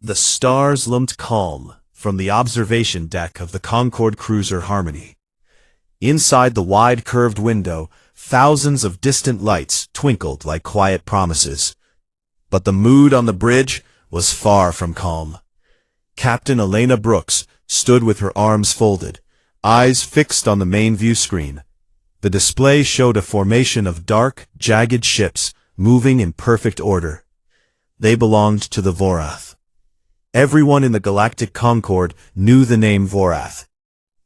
The stars loomed calm from the observation deck of the Concorde cruiser Harmony. Inside the wide curved window, thousands of distant lights twinkled like quiet promises. But the mood on the bridge was far from calm. Captain Elena Brooks stood with her arms folded, eyes fixed on the main view screen. The display showed a formation of dark, jagged ships moving in perfect order. They belonged to the Vorath. Everyone in the Galactic Concorde knew the name Vorath.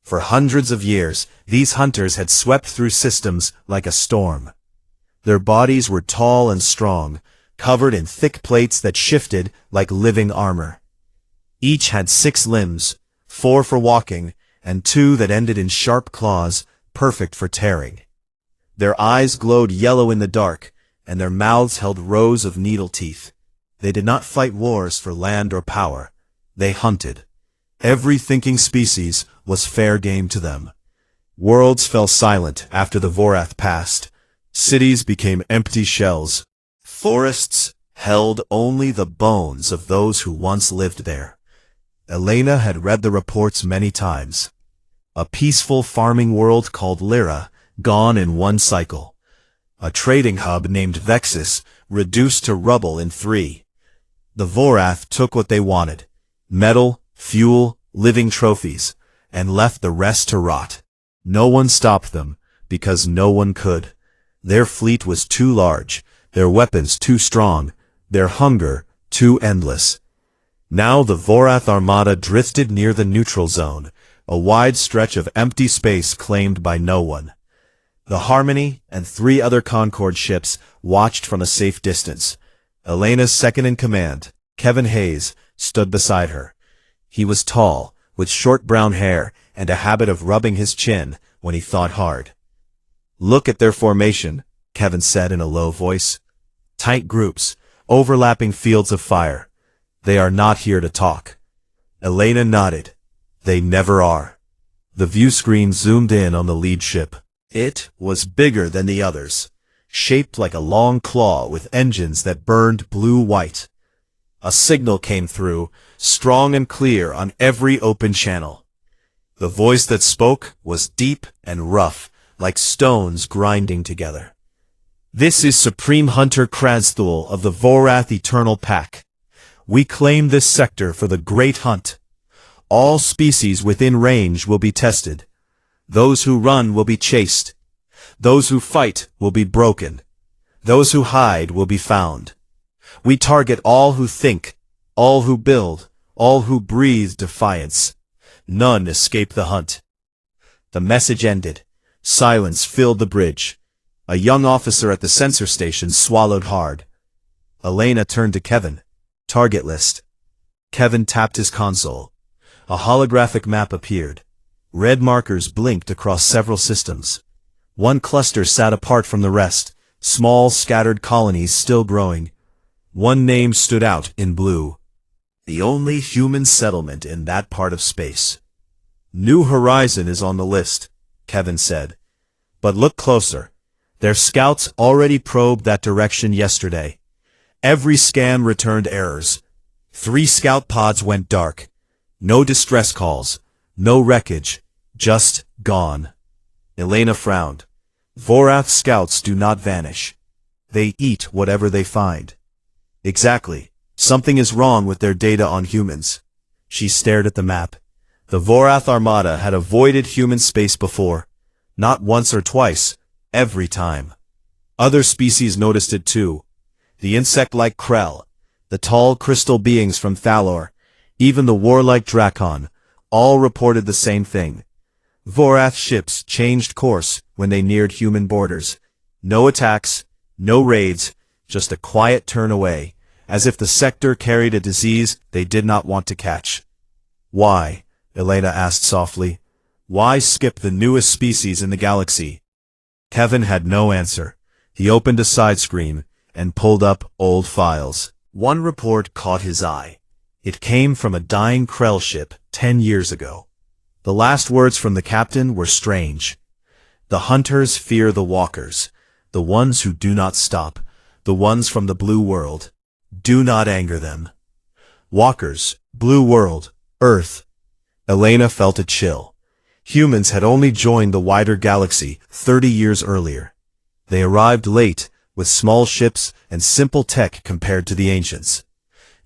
For hundreds of years, these hunters had swept through systems like a storm. Their bodies were tall and strong, covered in thick plates that shifted like living armor. Each had 6 limbs, 4 for walking, and 2 that ended in sharp claws, perfect for tearing. Their eyes glowed yellow in the dark, and their mouths held rows of needle teeth. They did not fight wars for land or power. They hunted. Every thinking species was fair game to them. Worlds fell silent after the Vorath passed. Cities became empty shells. Forests held only the bones of those who once lived there. Elena had read the reports many times. A peaceful farming world called Lyra, gone in one cycle. A trading hub named Vexus, reduced to rubble in 3. The Vorath took what they wanted: metal, fuel, living trophies, and left the rest to rot. No one stopped them, because no one could. Their fleet was too large, their weapons too strong, their hunger too endless. Now the Vorath armada drifted near the neutral zone, a wide stretch of empty space claimed by no one. The Harmony and 3 other Concorde ships watched from a safe distance. Elena's second-in-command, Kevin Hayes, stood beside her. He was tall, with short brown hair and a habit of rubbing his chin when he thought hard. "Look at their formation," Kevin said in a low voice. "Tight groups, overlapping fields of fire. They are not here to talk." Elena nodded. "They never are." The view screen zoomed in on the lead ship. It was bigger than the others, shaped like a long claw with engines that burned blue-white. A signal came through, strong and clear on every open channel. The voice that spoke was deep and rough, like stones grinding together. "This is Supreme Hunter Krasthul of the Vorath Eternal Pack. We claim this sector for the Great Hunt. All species within range will be tested. Those who run will be chased. Those who fight will be broken. Those who hide will be found. We target all who think, all who build, all who breathe defiance. None escape the hunt." The message ended. Silence filled the bridge. A young officer at the sensor station swallowed hard. Elena turned to Kevin. "Target list." Kevin tapped his console. A holographic map appeared. Red markers blinked across several systems. One cluster sat apart from the rest, small scattered colonies still growing. One name stood out in blue. The only human settlement in that part of space. "New Horizon is on the list," Kevin said. "But look closer. Their scouts already probed that direction yesterday. Every scan returned errors. 3 scout pods went dark. No distress calls, no wreckage, just gone." Elena frowned. "Vorath scouts do not vanish. They eat whatever they find." "Exactly. Something is wrong with their data on humans." She stared at the map. The Vorath armada had avoided human space before. Not once or twice, every time. Other species noticed it too. The insect-like Krell, the tall crystal beings from Thalor, even the warlike Drakon, all reported the same thing. Vorath ships changed course when they neared human borders. No attacks, no raids, just a quiet turn away, as if the sector carried a disease they did not want to catch. "Why?" Elena asked softly. "Why skip the newest species in the galaxy?" Kevin had no answer. He opened a side screen and pulled up old files. One report caught his eye. It came from a dying Krell ship 10 years ago. The last words from the captain were strange. "The hunters fear the walkers, the ones who do not stop, the ones from the blue world. Do not anger them. Walkers, Blue World, Earth. Elena felt a chill. Humans had only joined the wider galaxy 30 years earlier. They arrived late, with small ships and simple tech compared to the ancients.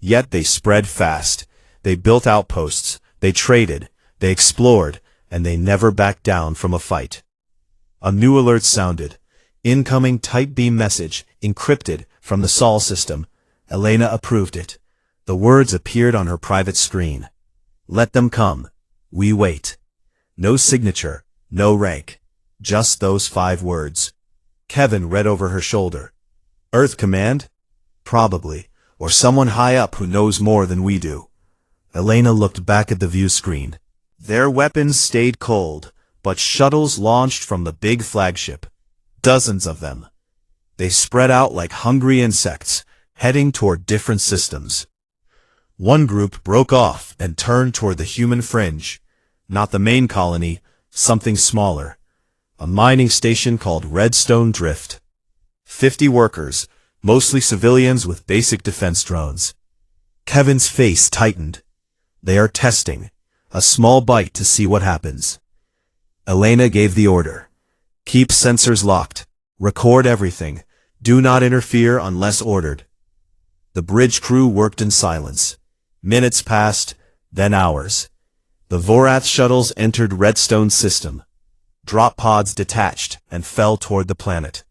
Yet they spread fast. They built outposts, they traded, they explored, and they never backed down from a fight. A new alert sounded. Incoming tight beam message, encrypted, from the Sol system. Elena approved it. The words appeared on her private screen. Let them come. We wait. No signature, no rank. Just those 5 words. Kevin read over her shoulder. Earth Command? Probably. Or someone high up who knows more than we do. Elena looked back at the view screen. Their weapons stayed cold, but shuttles launched from the big flagship. Dozens of them. They spread out like hungry insects, heading toward different systems. One group broke off and turned toward the human fringe. Not the main colony, something smaller. A mining station called Redstone Drift. 50 workers, mostly civilians with basic defense drones. Kevin's face tightened. They are testing. A small bite to see what happens. Elena gave the order. Keep sensors locked. Record everything. Do not interfere unless ordered. The bridge crew worked in silence. Minutes passed, then hours. The Vorath shuttles entered Redstone's system. Drop pods detached and fell toward the planet.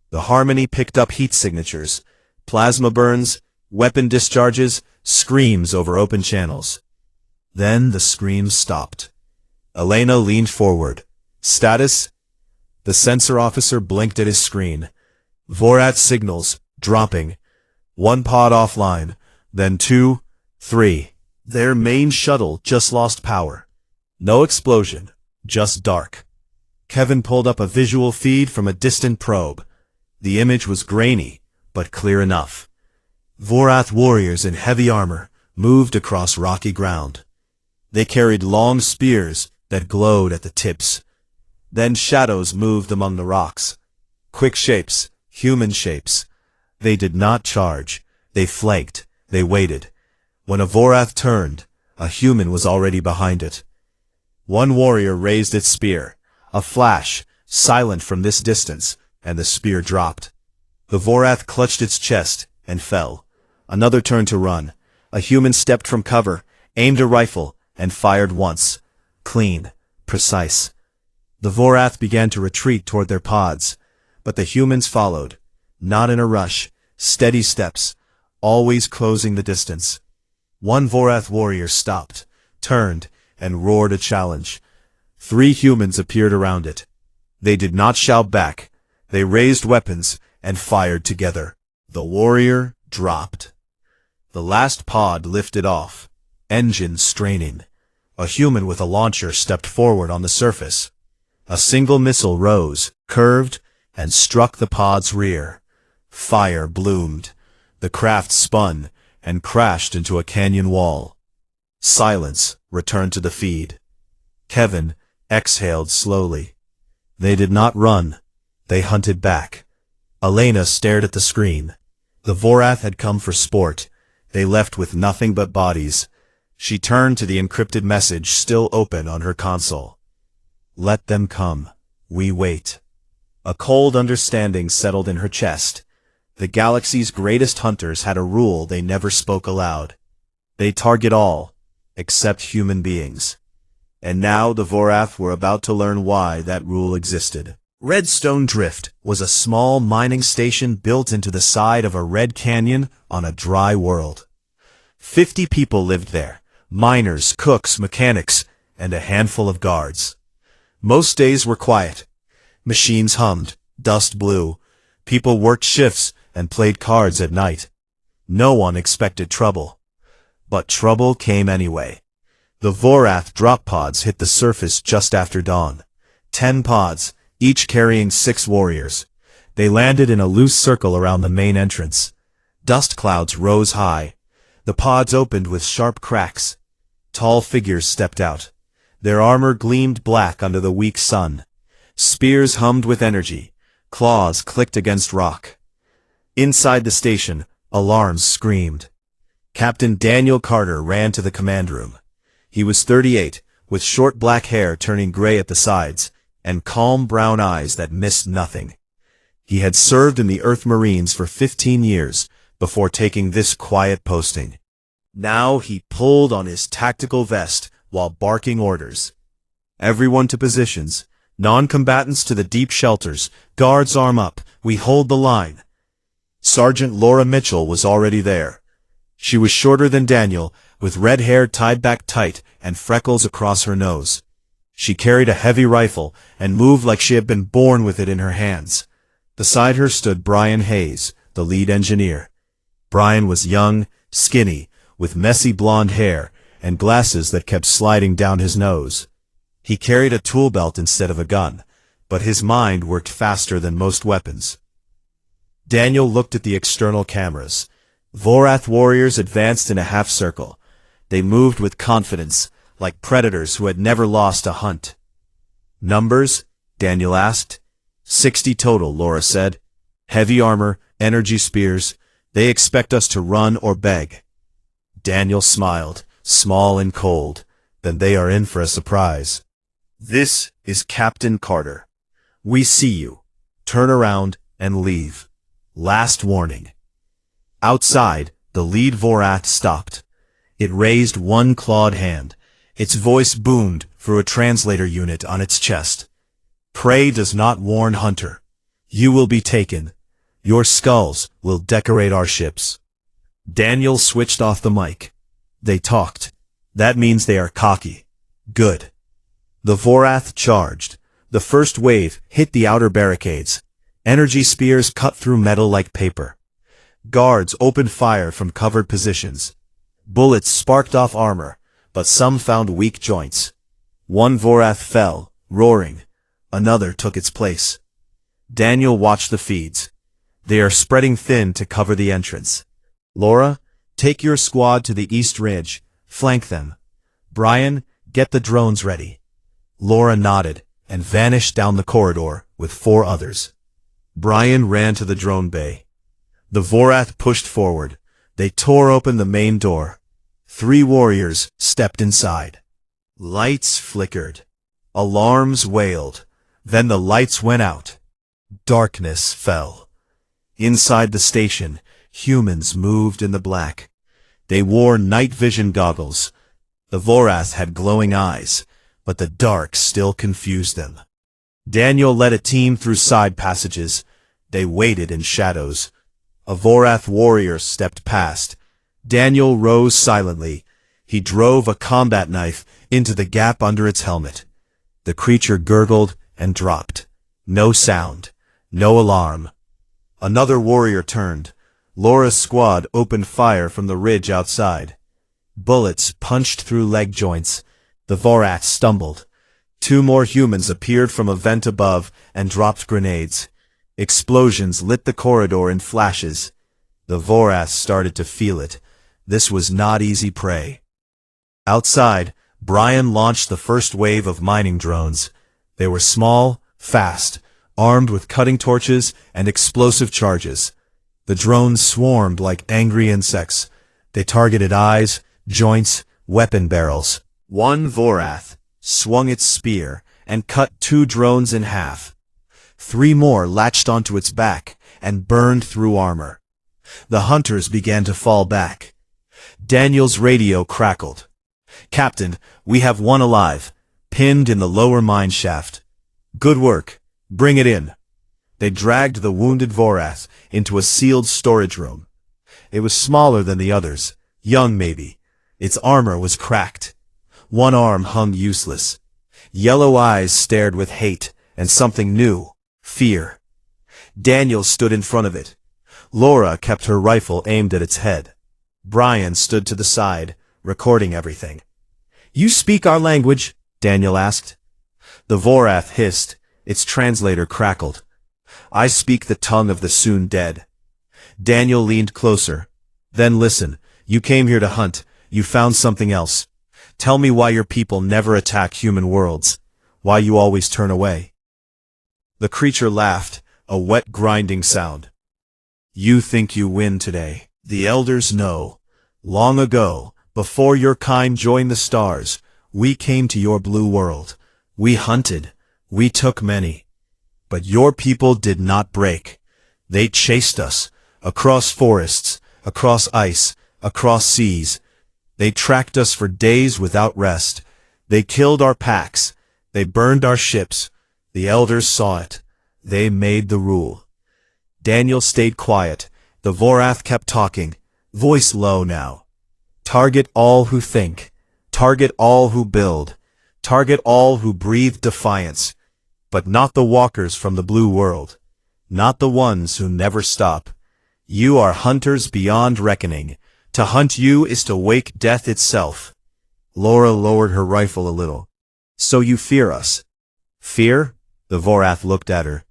The Harmony picked up heat signatures, plasma burns, weapon discharges, screams over open channels. Then the screams stopped. Elena leaned forward. Status? The sensor officer blinked at his screen. Vorath signals, dropping. 1 pod offline, then 2, 3. Their main shuttle just lost power. No explosion, just dark. Kevin pulled up a visual feed from a distant probe. The image was grainy, but clear enough. Vorath warriors in heavy armor moved across rocky ground. They carried long spears that glowed at the tips. Then shadows moved among the rocks. Quick shapes, human shapes. They did not charge. They flanked. They waited. When a Vorath turned, a human was already behind it. One warrior raised its spear. A flash, silent from this distance, and the spear dropped. The Vorath clutched its chest and fell. Another turned to run. A human stepped from cover, aimed a rifle, and fired once. Clean, precise. The Vorath began to retreat toward their pods, but the humans followed. Not in a rush, steady steps, always closing the distance. One Vorath warrior stopped, turned, and roared a challenge. 3 humans appeared around it. They did not shout back. They raised weapons and fired together. The warrior dropped. The last pod lifted off, engines straining. A human with a launcher stepped forward on the surface. A single missile rose, curved, and struck the pod's rear. Fire bloomed. The craft spun and crashed into a canyon wall. Silence returned to the feed. Kevin exhaled slowly. They did not run. They hunted back. Elena stared at the screen. The Vorath had come for sport. They left with nothing but bodies. She turned to the encrypted message still open on her console. Let them come. We wait. A cold understanding settled in her chest. The galaxy's greatest hunters had a rule they never spoke aloud. They target all, except human beings. And now the Vorath were about to learn why that rule existed. Redstone Drift was a small mining station built into the side of a red canyon on a dry world. 50 people lived there, miners, cooks, mechanics, and a handful of guards. Most days were quiet. Machines hummed, dust blew, people worked shifts and played cards at night. No one expected trouble. But trouble came anyway. The Vorath drop pods hit the surface just after dawn. 10 pods, each carrying 6 warriors. They landed in a loose circle around the main entrance. Dust clouds rose high. The pods opened with sharp cracks. Tall figures stepped out. Their armor gleamed black under the weak sun. Spears hummed with energy. Claws clicked against rock. Inside the station, alarms screamed. Captain Daniel Carter ran to the command room. He was 38, with short black hair turning gray at the sides, and calm brown eyes that missed nothing. He had served in the Earth Marines for 15 years before taking this quiet posting. Now he pulled on his tactical vest while barking orders. Everyone to positions. Non-combatants to the deep shelters. Guards arm up. We hold the line. Sergeant Laura Mitchell was already there. She was shorter than Daniel, with red hair tied back tight and freckles across her nose. She carried a heavy rifle and moved like she had been born with it in her hands. Beside her stood Brian Hayes, the lead engineer. Brian was young, skinny, with messy blonde hair and glasses that kept sliding down his nose. He carried a tool belt instead of a gun, but his mind worked faster than most weapons. Daniel looked at the external cameras. Vorath warriors advanced in a half circle. They moved with confidence, like predators who had never lost a hunt. Numbers? Daniel asked. 60 total, Laura said. Heavy armor, energy spears. They expect us to run or beg. Daniel smiled, small and cold. Then they are in for a surprise. This is Captain Carter. We see you. Turn around and leave. Last warning. Outside, the lead Vorath stopped. It raised one clawed hand. Its voice boomed through a translator unit on its chest. Prey does not warn hunter. You will be taken. Your skulls will decorate our ships. Daniel switched off the mic. They talked. That means they are cocky. Good. The Vorath charged. The first wave hit the outer barricades. Energy spears cut through metal like paper. Guards opened fire from covered positions. Bullets sparked off armor, but some found weak joints. One Vorath fell, roaring. Another took its place. Daniel watched the feeds. They are spreading thin to cover the entrance. Laura, take your squad to the east ridge. Flank them. Brian, get the drones ready. Laura nodded and vanished down the corridor with 4 others. Brian ran to the drone bay. The Vorath pushed forward. They tore open the main door. 3 warriors stepped inside. Lights flickered. Alarms wailed. Then the lights went out. Darkness fell. Inside the station, humans moved in the black. They wore night vision goggles. The Vorath had glowing eyes, but the dark still confused them. Daniel led a team through side passages. They waited in shadows. A Vorath warrior stepped past. Daniel rose silently. He drove a combat knife into the gap under its helmet. The creature gurgled and dropped. No sound. No alarm. Another warrior turned. Laura's squad opened fire from the ridge outside. Bullets punched through leg joints. The Vorath stumbled. 2 more humans appeared from a vent above and dropped grenades. Explosions lit the corridor in flashes. The Vorath started to feel it. This was not easy prey. Outside, Brian launched the first wave of mining drones. They were small, fast, armed with cutting torches and explosive charges. The drones swarmed like angry insects. They targeted eyes, joints, weapon barrels. One Vorath swung its spear and cut 2 drones in half. 3 more latched onto its back and burned through armor. The hunters began to fall back. Daniel's radio crackled. Captain, we have one alive, pinned in the lower mine shaft. Good work. Bring it in. They dragged the wounded Vorath into a sealed storage room. It was smaller than the others, young maybe. Its armor was cracked. One arm hung useless. Yellow eyes stared with hate and something new, fear. Daniel stood in front of it. Laura kept her rifle aimed at its head. Brian stood to the side, recording everything. You speak our language? Daniel asked. The Vorath hissed. Its translator crackled. I speak the tongue of the soon dead. Daniel leaned closer. Then listen, you came here to hunt. You found something else. Tell me why your people never attack human worlds. Why you always turn away. The creature laughed, a wet grinding sound. You think you win today. The elders know. Long ago, before your kind joined the stars, we came to your blue world. We hunted. We took many. But your people did not break. They chased us, across forests, across ice, across seas. They tracked us for days without rest. They killed our packs. They burned our ships. The elders saw it. They made the rule. Daniel stayed quiet. The Vorath kept talking, voice low now. Target all who think. Target all who build. Target all who breathe defiance. But not the walkers from the blue world. Not the ones who never stop. You are hunters beyond reckoning. To hunt you is to wake death itself. Laura lowered her rifle a little. So you fear us? Fear? The Vorath looked at her.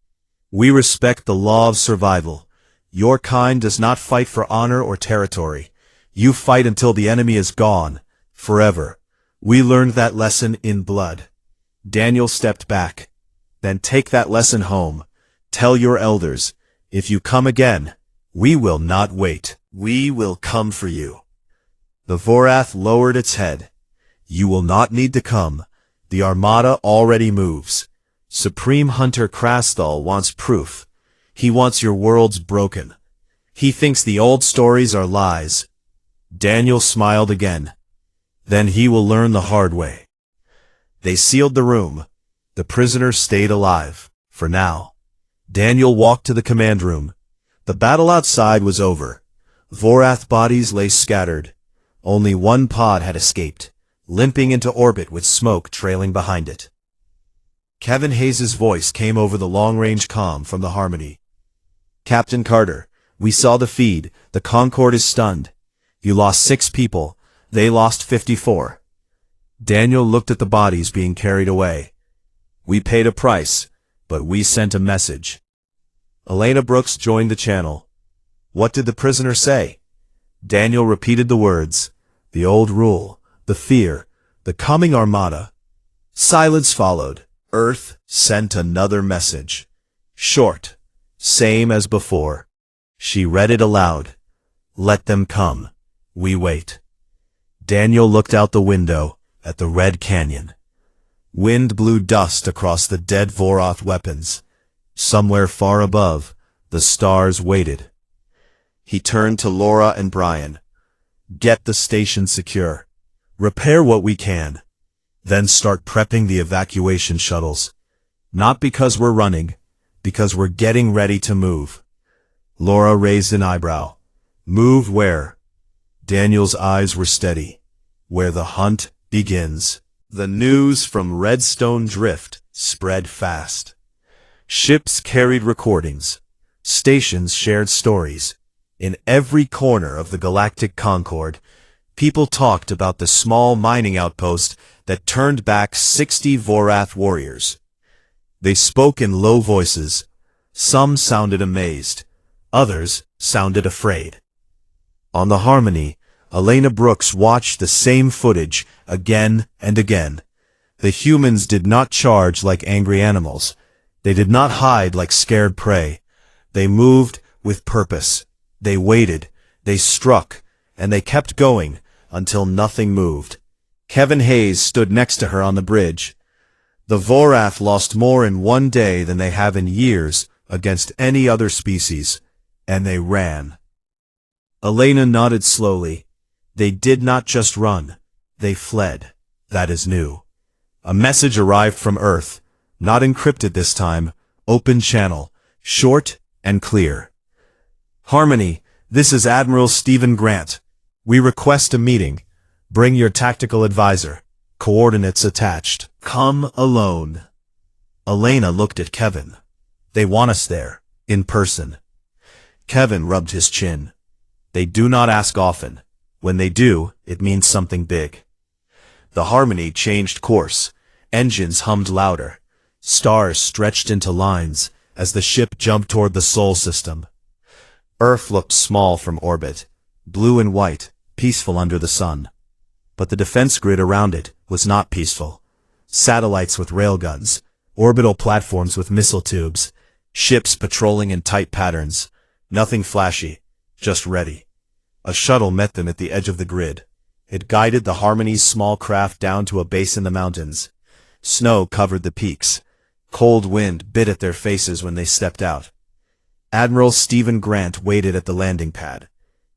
We respect the law of survival. Your kind does not fight for honor or territory. You fight until the enemy is gone. Forever. We learned that lesson in blood. Daniel stepped back. Then take that lesson home. Tell your elders, if you come again, we will not wait. We will come for you. The Vorath lowered its head. You will not need to come. The armada already moves. Supreme Hunter Krasthal wants proof. He wants your worlds broken. He thinks the old stories are lies. Daniel smiled again. Then he will learn the hard way. They sealed the room. The prisoner stayed alive, for now. Daniel walked to the command room. The battle outside was over. Vorath bodies lay scattered. Only one pod had escaped, limping into orbit with smoke trailing behind it. Kevin Hayes' voice came over the long-range comm from the Harmony. Captain Carter, we saw the feed. The Concorde is stunned. You lost 6 people. They lost 54. Daniel looked at the bodies being carried away. We paid a price, but we sent a message. Elena Brooks joined the channel. What did the prisoner say? Daniel repeated the words. The old rule, the fear, the coming armada. Silence followed. Earth sent another message. Short, same as before. She read it aloud. Let them come. We wait. Daniel looked out the window at the red canyon. Wind blew dust across the dead Vorath weapons. Somewhere far above, the stars waited. He turned to Laura and Brian. Get the station secure. Repair what we can. Then start prepping the evacuation shuttles. Not because we're running, because we're getting ready to move. Laura raised an eyebrow. Move where? Daniel's eyes were steady. Where the hunt begins. The news from Redstone Drift spread fast. Ships carried recordings. Stations shared stories. In every corner of the Galactic Concorde, people talked about the small mining outpost that turned back 60 Vorath warriors. They spoke in low voices. Some sounded amazed. Others sounded afraid. On the Harmony, Elena Brooks watched the same footage again and again. The humans did not charge like angry animals. They did not hide like scared prey. They moved with purpose. They waited. They struck. And they kept going until nothing moved. Kevin Hayes stood next to her on the bridge. The Vorath lost more in one day than they have in years against any other species. And they ran. Elena nodded slowly. They did not just run. They fled. That is new. A message arrived from Earth. Not encrypted this time. Open channel. Short and clear. Harmony, this is Admiral Stephen Grant. We request a meeting. Bring your tactical advisor. Coordinates attached. Come alone. Elena looked at Kevin. They want us there. In person. Kevin rubbed his chin. They do not ask often. When they do, it means something big. The Harmony changed course. Engines hummed louder. Stars stretched into lines as the ship jumped toward the Sol system. Earth looked small from orbit, blue and white, peaceful under the sun. But the defense grid around it was not peaceful. Satellites with railguns, orbital platforms with missile tubes, ships patrolling in tight patterns. Nothing flashy, just ready. A shuttle met them at the edge of the grid. It guided the Harmony's small craft down to a base in the mountains. Snow covered the peaks. Cold wind bit at their faces when they stepped out. Admiral Stephen Grant waited at the landing pad.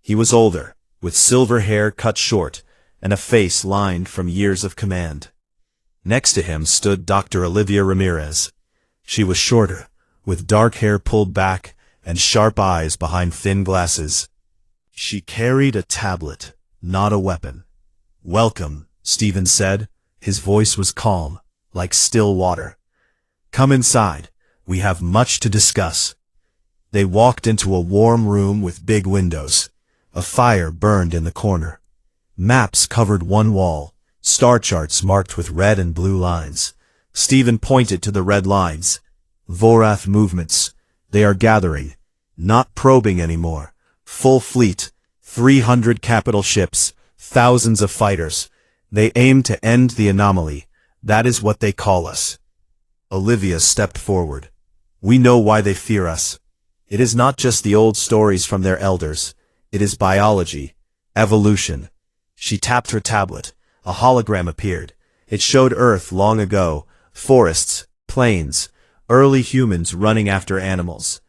He was older, with silver hair cut short, and a face lined from years of command. Next to him stood Dr. Olivia Ramirez. She was shorter, with dark hair pulled back and sharp eyes behind thin glasses. She carried a tablet, not a weapon. "Welcome," Stephen said. His voice was calm, like still water. "Come inside. We have much to discuss." They walked into a warm room with big windows. A fire burned in the corner. Maps covered one wall, star charts marked with red and blue lines. Stephen pointed to the red lines. "Vorath movements. They are gathering. Not probing anymore. Full fleet. 300 capital ships. Thousands of fighters. They aim to end the anomaly. That is what they call us." Olivia stepped forward. "We know why they fear us. It is not just the old stories from their elders. It is biology. Evolution." She tapped her tablet. A hologram appeared. It showed Earth long ago. Forests, plains, early humans running after animals.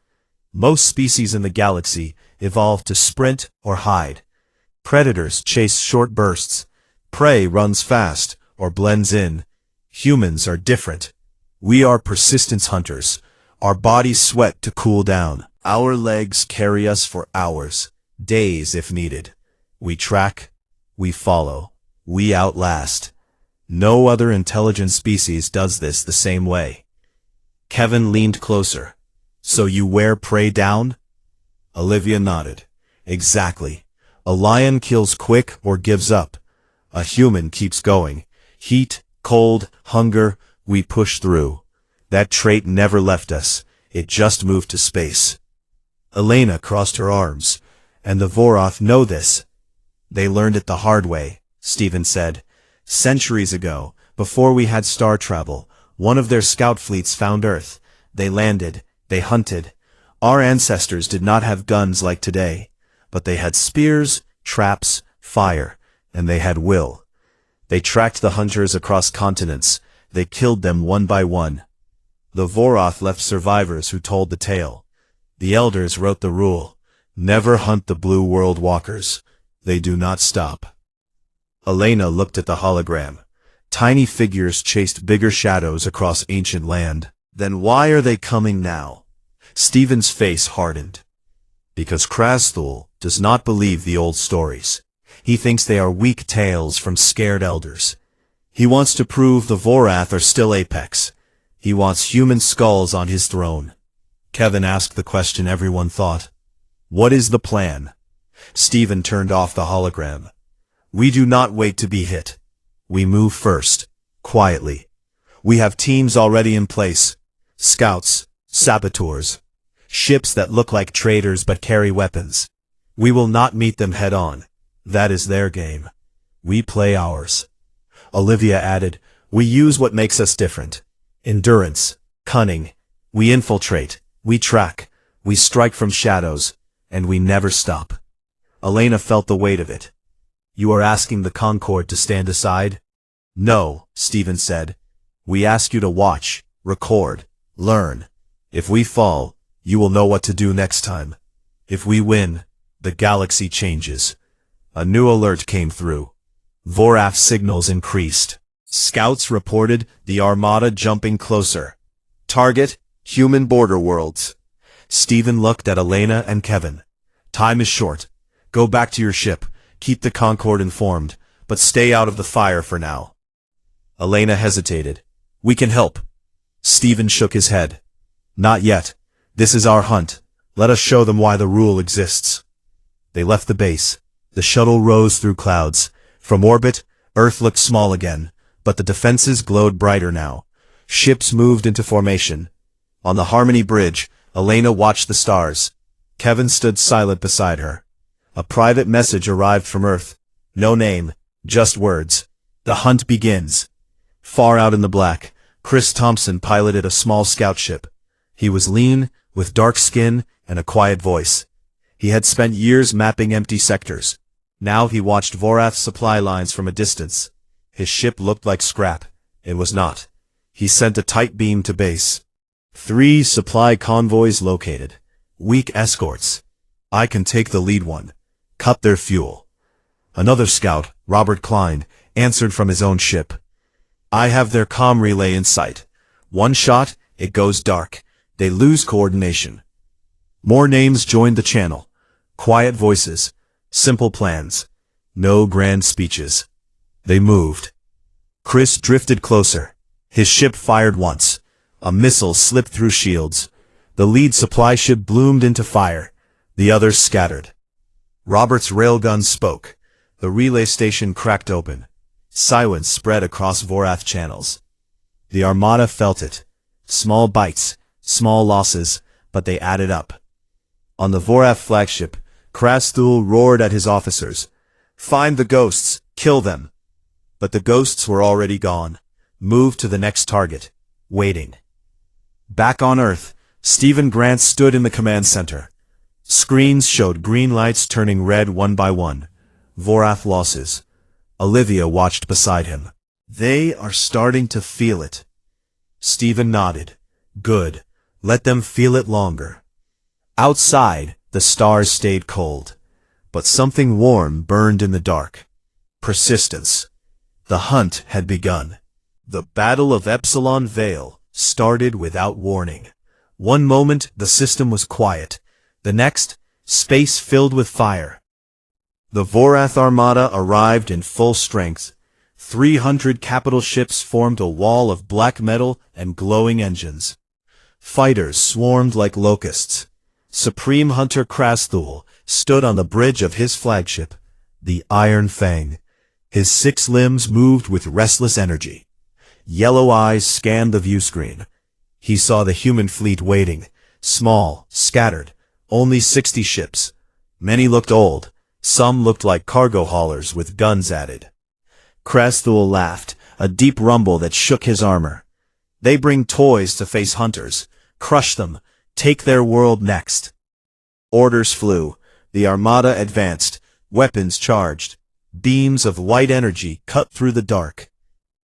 Most species in the galaxy evolved to sprint or hide. Predators chase short bursts. Prey runs fast or blends in. Humans are different. We are persistence hunters. Our bodies sweat to cool down. Our legs carry us for hours, days if needed. We track, we follow, we outlast. No other intelligent species does this the same way. Kevin leaned closer. "So you wear prey down?" Olivia nodded. "Exactly. A lion kills quick or gives up. A human keeps going. Heat, cold, hunger, we push through. That trait never left us. It just moved to space." Elena crossed her arms. "And the Vorath know this." "They learned it the hard way," Stephen said. "Centuries ago, before we had star travel, one of their scout fleets found Earth. They landed, they hunted. Our ancestors did not have guns like today, but they had spears, traps, fire, and they had will. They tracked the hunters across continents. They killed them one by one. The Vorath left survivors who told the tale. The elders wrote the rule: never hunt the Blue World walkers. They do not stop." Elena looked at the hologram. Tiny figures chased bigger shadows across ancient land. "Then why are they coming now?" Stephen's face hardened. "Because Krasthul does not believe the old stories. He thinks they are weak tales from scared elders. He wants to prove the Vorath are still apex. He wants human skulls on his throne." Kevin asked the question everyone thought. "What is the plan?" Stephen turned off the hologram. "We do not wait to be hit. We move first, quietly. We have teams already in place. Scouts, saboteurs, ships that look like traders but carry weapons. We will not meet them head on. That is their game. We play ours." Olivia added, "We use what makes us different. Endurance, cunning. We infiltrate. We track, we strike from shadows, and we never stop." Elena felt the weight of it. "You are asking the Concord to stand aside?" "No," Stephen said. "We ask you to watch, record, learn. If we fall, you will know what to do next time. If we win, the galaxy changes." A new alert came through. Vorath signals increased. Scouts reported the armada jumping closer. Target: human border worlds. Stephen looked at Elena and Kevin. "Time is short. Go back to your ship. Keep the Concord informed, but stay out of the fire for now." Elena hesitated. "We can help." Stephen shook his head. "Not yet. This is our hunt. Let us show them why the rule exists." They left the base. The shuttle rose through clouds. From orbit, Earth looked small again, but the defenses glowed brighter now. Ships moved into formation. On the Harmony Bridge, Elena watched the stars. Kevin stood silent beside her. A private message arrived from Earth. No name, just words. "The hunt begins." Far out in the black, Chris Thompson piloted a small scout ship. He was lean, with dark skin and a quiet voice. He had spent years mapping empty sectors. Now he watched Vorath's supply lines from a distance. His ship looked like scrap. It was not. He sent a tight beam to base. 3 supply convoys located. Weak escorts. I can take the lead one. Cut their fuel. Another scout, Robert Klein, answered from his own ship. I have their comm relay in sight. One shot, it goes dark. They lose coordination. More names joined the channel. Quiet voices. Simple plans. No grand speeches. They moved. Chris drifted closer. His ship fired once. A missile slipped through shields. The lead supply ship bloomed into fire. The others scattered. Robert's railgun spoke. The relay station cracked open. Silence spread across Vorath channels. The Armada felt it. Small bites, small losses, but they added up. On the Vorath flagship, Krasthul roared at his officers. Find the ghosts, kill them. But the ghosts were already gone. Moved to the next target. Waiting. Back on Earth, Stephen Grant stood in the command center. Screens showed green lights turning red one by one. Vorath losses. Olivia watched beside him. They are starting to feel it. Stephen nodded. Good. Let them feel it longer. Outside, the stars stayed cold. But something warm burned in the dark. Persistence. The hunt had begun. The Battle of Epsilon Vale started without warning. One moment, the system was quiet. The next, space filled with fire. The Vorath Armada arrived in full strength. 300 capital ships formed a wall of black metal and glowing engines. Fighters swarmed like locusts. Supreme Hunter Krasthul stood on the bridge of his flagship, the Iron Fang. His 6 limbs moved with restless energy. Yellow eyes scanned the viewscreen. He saw the human fleet waiting, small, scattered, only 60 ships. Many looked old. Some looked like cargo haulers with guns added. Krasthul laughed, a deep rumble that shook his armor. They bring toys to face hunters. Crush them. Take their world next. Orders flew. The Armada advanced. Weapons charged. Beams of white energy cut through the dark.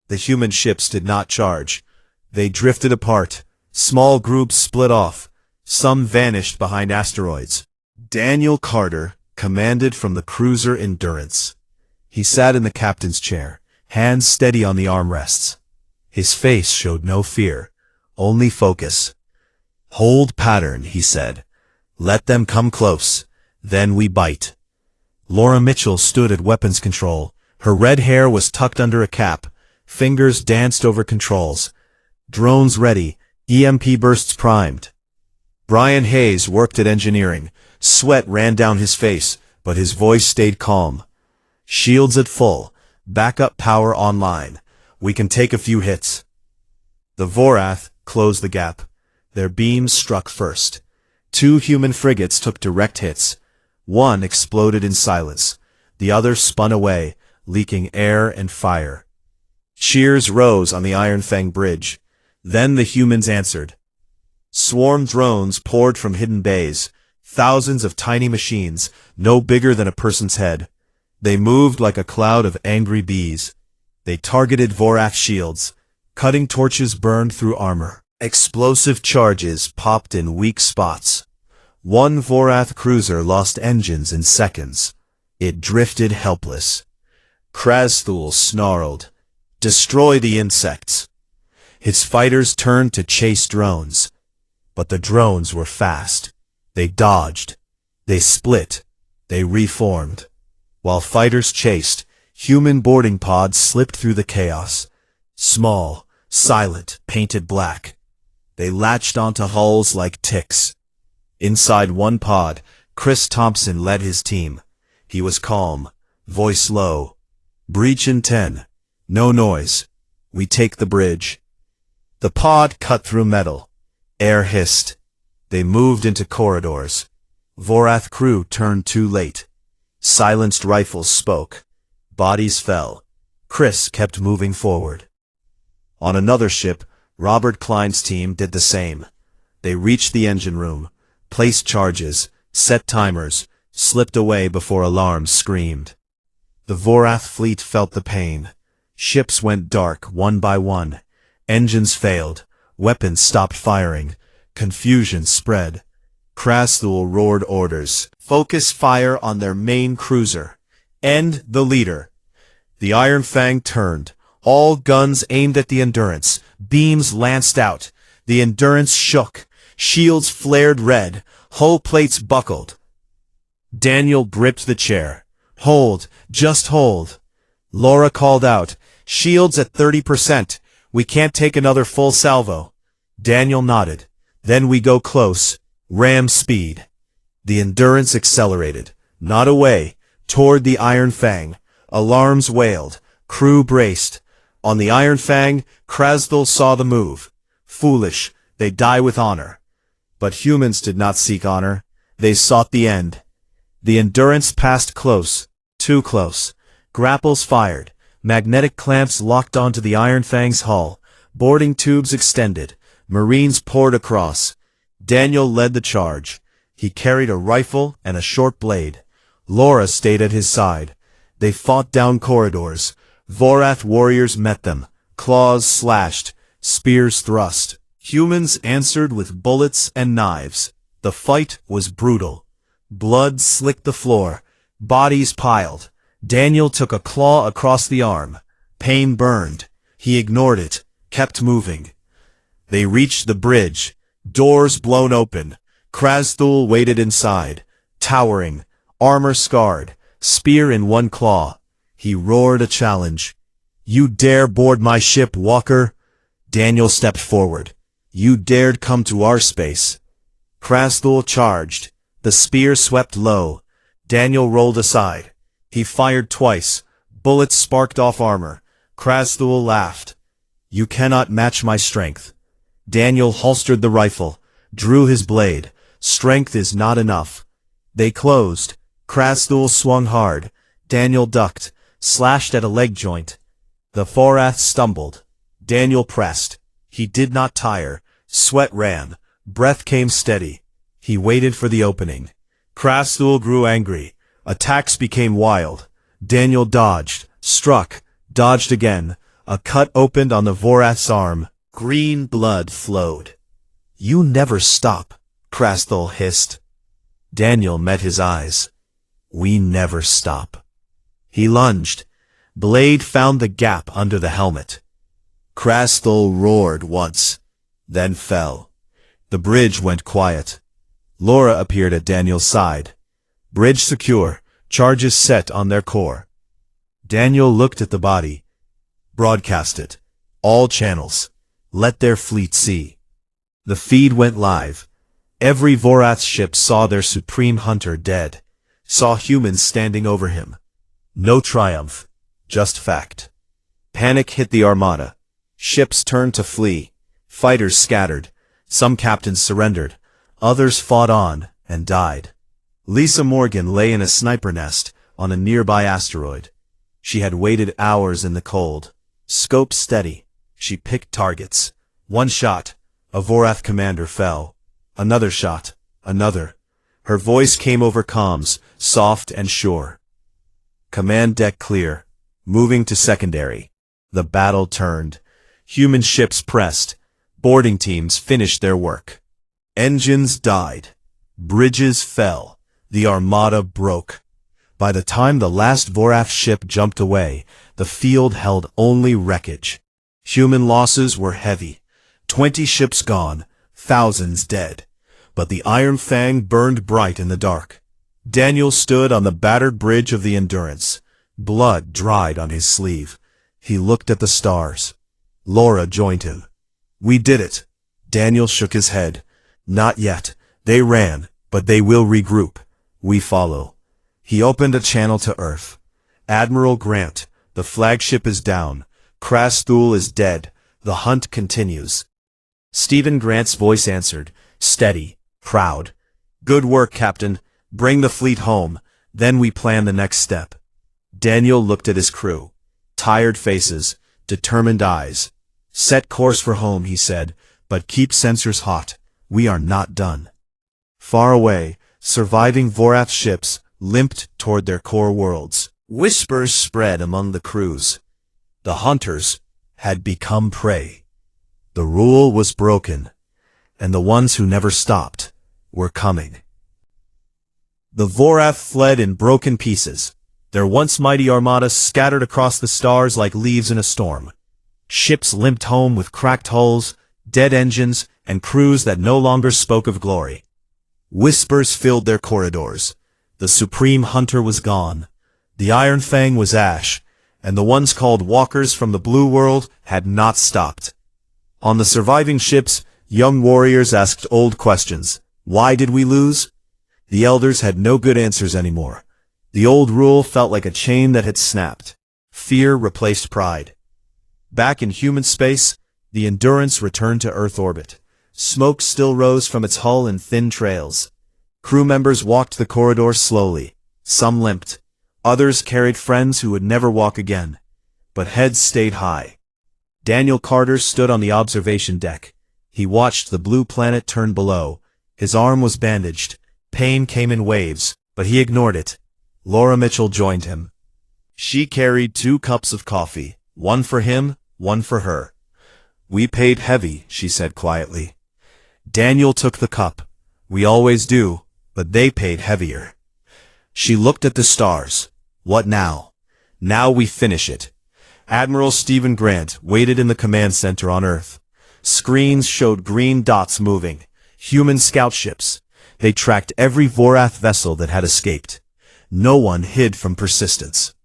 The human ships did not charge. They drifted apart. Small groups split off. Some vanished behind asteroids. Daniel Carter commanded from the cruiser Endurance. He sat in the captain's chair, hands steady on the armrests. His face showed no fear, only focus. Hold pattern, he said. Let them come close. Then we bite. Laura Mitchell stood at weapons control. Her red hair was tucked under a cap. Fingers danced over controls. Drones ready. EMP bursts primed. Brian Hayes worked at engineering. Sweat ran down his face, but his voice stayed calm. Shields at full. Backup power online. We can take a few hits. The Vorath closed the gap. Their beams struck first. 2 human frigates took direct hits. One exploded in silence. The other spun away, leaking air and fire. Cheers rose on the Iron Fang bridge. Then the humans answered. Swarm drones poured from hidden bays. Thousands of tiny machines, no bigger than a person's head. They moved like a cloud of angry bees. They targeted Vorath shields. Cutting torches burned through armor. Explosive charges popped in weak spots. One Vorath cruiser lost engines in seconds. It drifted helpless. Krasthul snarled. Destroy the insects. His fighters turned to chase drones. But the drones were fast. They dodged. They split. They reformed. While fighters chased, human boarding pods slipped through the chaos. Small, silent, painted black. They latched onto hulls like ticks. Inside one pod, Chris Thompson led his team. He was calm, voice low. Breach in 10. No noise. We take the bridge. The pod cut through metal. Air hissed. They moved into corridors. Vorath crew turned too late. Silenced rifles spoke. Bodies fell. Chris kept moving forward. On another ship, Robert Klein's team did the same. They reached the engine room, placed charges, set timers, slipped away before alarms screamed. The Vorath fleet felt the pain. Ships went dark one by one. Engines failed. Weapons stopped firing. Confusion spread. Krasthul roared orders. Focus fire on their main cruiser. End the leader. The Iron Fang turned. All guns aimed at the Endurance. Beams lanced out. The Endurance shook. Shields flared red. Hull plates buckled. Daniel gripped the chair. Hold. Just hold. Laura called out. Shields at 30%. We can't take another full salvo. Daniel nodded. Then we go close. Ram speed. The Endurance accelerated. Not away. Toward the Iron Fang. Alarms wailed. Crew braced. On the Iron Fang, Krasthul saw the move. Foolish. They die with honor. But humans did not seek honor. They sought the end. The Endurance passed close. Too close. Grapples fired. Magnetic clamps locked onto the Iron Fang's hull. Boarding tubes extended. Marines poured across. Daniel led the charge. He carried a rifle and a short blade. Laura stayed at his side. They fought down corridors. Vorath warriors met them. Claws slashed. Spears thrust. Humans answered with bullets and knives. The fight was brutal. Blood slicked the floor. Bodies piled. Daniel took a claw across the arm. Pain burned. He ignored it. Kept moving. They reached the bridge. Doors blown open. Krasthul waited inside. Towering. Armor scarred. Spear in one claw. He roared a challenge. You dare board my ship, Walker? Daniel stepped forward. You dared come to our space. Krasthul charged. The spear swept low. Daniel rolled aside. He fired twice. Bullets sparked off armor. Krasthul laughed. You cannot match my strength. Daniel holstered the rifle. Drew his blade. Strength is not enough. They closed. Krasthul swung hard. Daniel ducked. Slashed at a leg joint. The Vorath stumbled. Daniel pressed. He did not tire. Sweat ran. Breath came steady. He waited for the opening. Krasthul grew angry. Attacks became wild. Daniel dodged. Struck. Dodged again. A cut opened on the Vorath's arm. Green blood flowed. You never stop, Krasthul hissed. Daniel met his eyes. We never stop. He lunged. Blade found the gap under the helmet. Krasthul roared once, then fell. The bridge went quiet. Laura appeared at Daniel's side. Bridge secure, charges set on their core. Daniel looked at the body. Broadcast it. All channels. Let their fleet see. The feed went live. Every Vorath ship saw their supreme hunter dead. Saw humans standing over him. No triumph. Just fact. Panic hit the armada. Ships turned to flee. Fighters scattered. Some captains surrendered. Others fought on and died. Lisa Morgan lay in a sniper nest on a nearby asteroid. She had waited hours in the cold. Scope steady. She picked targets. One shot. A Vorath commander fell. Another shot. Another. Her voice came over comms, soft and sure. Command deck clear. Moving to secondary. The battle turned. Human ships pressed. Boarding teams finished their work. Engines died. Bridges fell. The armada broke. By the time the last Vorath ship jumped away, the field held only wreckage. Human losses were heavy. 20 ships gone, thousands dead. But the Iron Fang burned bright in the dark. Daniel stood on the battered bridge of the Endurance. Blood dried on his sleeve. He looked at the stars. Laura joined him. We did it. Daniel shook his head. Not yet. They ran, but they will regroup. We follow. He opened a channel to Earth. Admiral Grant, the flagship is down. Krasthul is dead. The hunt continues. Stephen Grant's voice answered, steady, proud. Good work, Captain. Bring the fleet home. Then we plan the next step. Daniel looked at his crew. Tired faces, determined eyes. Set course for home, he said, but keep sensors hot. We are not done. Far away, Surviving Vorath ships limped toward their core worlds. Whispers spread among the crews. The hunters had become prey. The rule was broken, and the ones who never stopped were coming. The Vorath fled in broken pieces, their once mighty armada scattered across the stars like leaves in a storm. Ships limped home with cracked hulls, dead engines, and crews that no longer spoke of glory. Whispers filled their corridors. The supreme hunter was gone. The Iron Fang was ash, and the ones called walkers from the blue world had not stopped. On the surviving ships, young warriors asked old questions. Why did we lose? The elders had no good answers anymore. The old rule felt like a chain that had snapped. Fear replaced pride. Back in human space, the Endurance returned to Earth orbit. Smoke still rose from its hull in thin trails. Crew members walked the corridor slowly. Some limped. Others carried friends who would never walk again. But heads stayed high. Daniel Carter stood on the observation deck. He watched the blue planet turn below. His arm was bandaged. Pain came in waves, but he ignored it. Laura Mitchell joined him. She carried 2 cups of coffee, one for him, one for her. We paid heavy, she said quietly. Daniel took the cup. We always do, but they paid heavier. She looked at the stars. What now? Now we finish it. Admiral Stephen Grant waited in the command center on Earth. Screens showed green dots moving. Human scout ships. They tracked every Vorath vessel that had escaped. No one hid from persistence.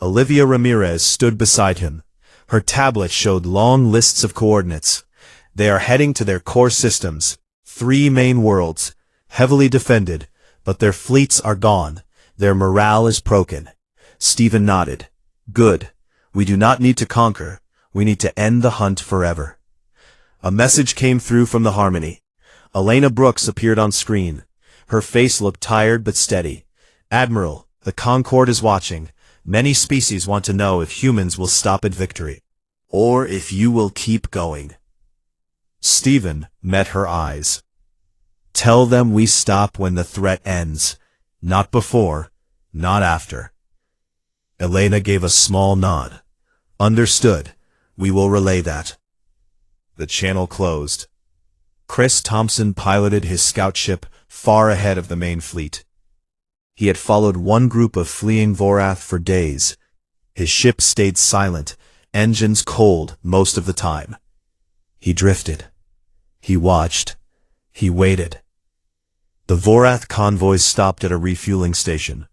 Olivia Ramirez stood beside him. Her tablet showed long lists of coordinates. They are heading to their core systems. 3 main worlds, heavily defended, but their fleets are gone. Their morale is broken. Stephen nodded. Good. We do not need to conquer. We need to end the hunt forever. A message came through from the Harmony. Elena Brooks appeared on screen. Her face looked tired but steady. Admiral, the Concorde is watching. Many species want to know if humans will stop at victory, or if you will keep going. Stephen met her eyes. Tell them we stop when the threat ends. Not before, not after. Elena gave a small nod. Understood. We will relay that. The channel closed. Chris Thompson piloted his scout ship far ahead of the main fleet. He had followed one group of fleeing Vorath for days. His ship stayed silent, engines cold most of the time. He drifted. He watched. He waited. The Vorath convoys stopped at a refueling station.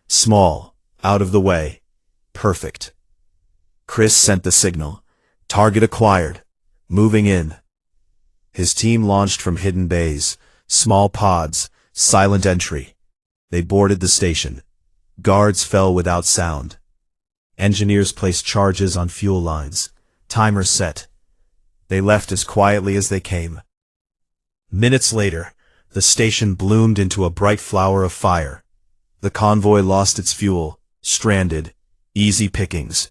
Small, out of the way, perfect. Chris sent the signal. Target acquired. Moving in. His team launched from hidden bays, small pods, silent entry. They boarded the station. Guards fell without sound. Engineers placed charges on fuel lines. Timers set. They left as quietly as they came. Minutes later, the station bloomed into a bright flower of fire. The convoy lost its fuel, stranded, easy pickings.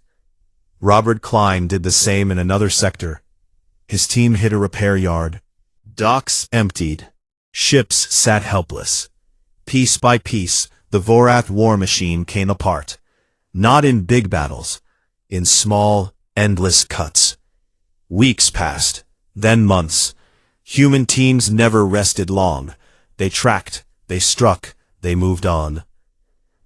Robert Klein did the same in another sector. His team hit a repair yard. Docks emptied. Ships sat helpless. Piece by piece, the Vorath war machine came apart. Not in big battles, in small, endless cuts. Weeks passed, then months. Human teams never rested long. They tracked, they struck, they moved on.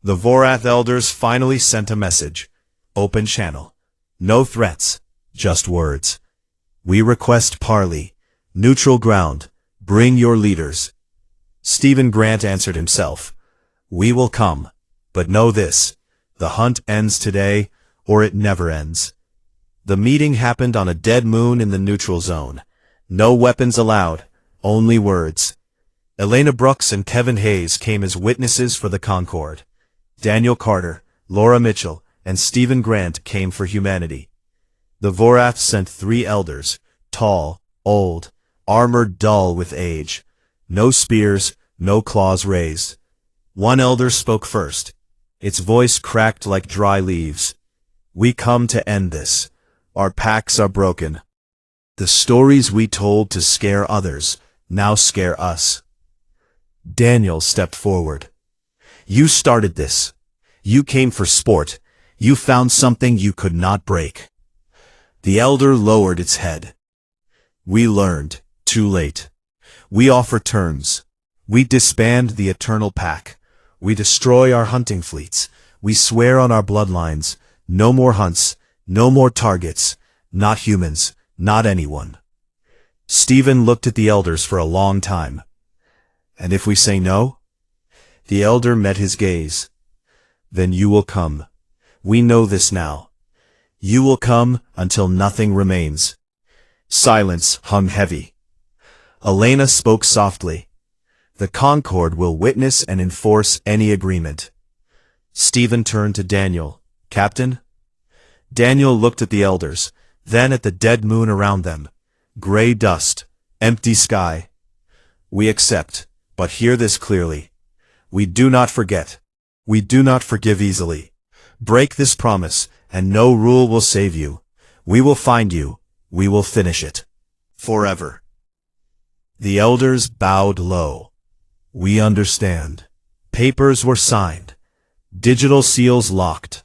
The Vorath elders finally sent a message. Open channel. No threats, just words. We request parley. Neutral ground. Bring your leaders. Stephen Grant answered himself. We will come. But know this. The hunt ends today, or it never ends. The meeting happened on a dead moon in the neutral zone. No weapons allowed, only words. Elena Brooks and Kevin Hayes came as witnesses for the Concorde. Daniel Carter, Laura Mitchell, and Stephen Grant came for humanity. The Vorath sent 3 elders, tall, old, armored dull with age. No spears, no claws raised. One elder spoke first. Its voice cracked like dry leaves. We come to end this. Our packs are broken. The stories we told to scare others now scare us. Daniel stepped forward. You started this. You came for sport. You found something you could not break. The elder lowered its head. We learned, too late. We offer terms. We disband the Eternal Pack. We destroy our hunting fleets. We swear on our bloodlines. No more hunts. No more targets. Not humans. Not anyone. Stephen looked at the elders for a long time. And if we say no? The elder met his gaze. Then you will come. We know this now. You will come until nothing remains. Silence hung heavy. Elena spoke softly. The Concord will witness and enforce any agreement. Stephen turned to Daniel. Captain? Daniel looked at the elders, then at the dead moon around them. Gray dust, empty sky. We accept, but hear this clearly. We do not forget. We do not forgive easily. Break this promise, and no rule will save you. We will find you. We will finish it. Forever. The elders bowed low. We understand. Papers were signed. Digital seals locked.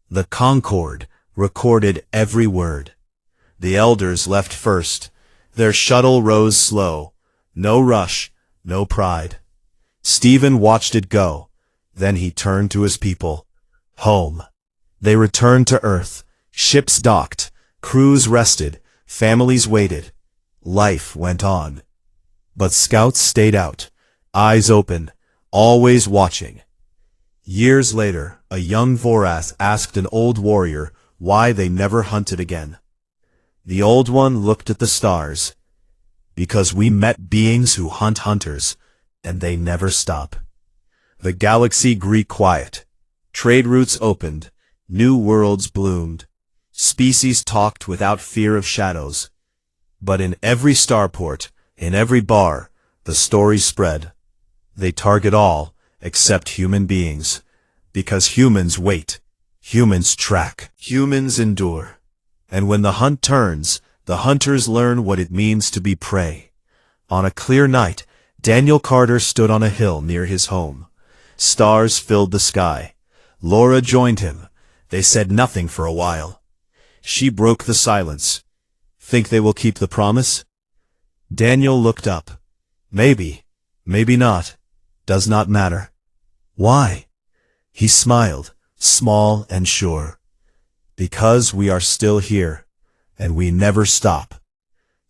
The Concord recorded every word. The elders left first. Their shuttle rose slow. No rush, no pride. Stephen watched it go. Then he turned to his people. Home. They returned to Earth. Ships docked. Crews rested. Families waited. Life went on. But scouts stayed out, eyes open, always watching. Years later, a young Vorath asked an old warrior why they never hunted again. The old one looked at the stars. Because we met beings who hunt hunters, and they never stop. The galaxy grew quiet. Trade routes opened. New worlds bloomed. Species talked without fear of shadows. But in every starport, in every bar, the story spread. They target all, except human beings. Because humans wait. Humans track. Humans endure. And when the hunt turns, the hunters learn what it means to be prey. On a clear night, Daniel Carter stood on a hill near his home. Stars filled the sky. Laura joined him. They said nothing for a while. She broke the silence. Think they will keep the promise? Daniel looked up. Maybe. Maybe not. Does not matter. Why? He smiled, small and sure. Because we are still here, and we never stop.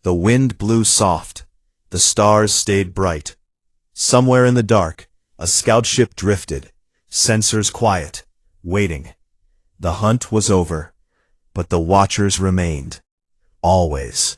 The wind blew soft. The stars stayed bright. Somewhere in the dark, a scout ship drifted, sensors quiet, waiting. The hunt was over, but the watchers remained. Always.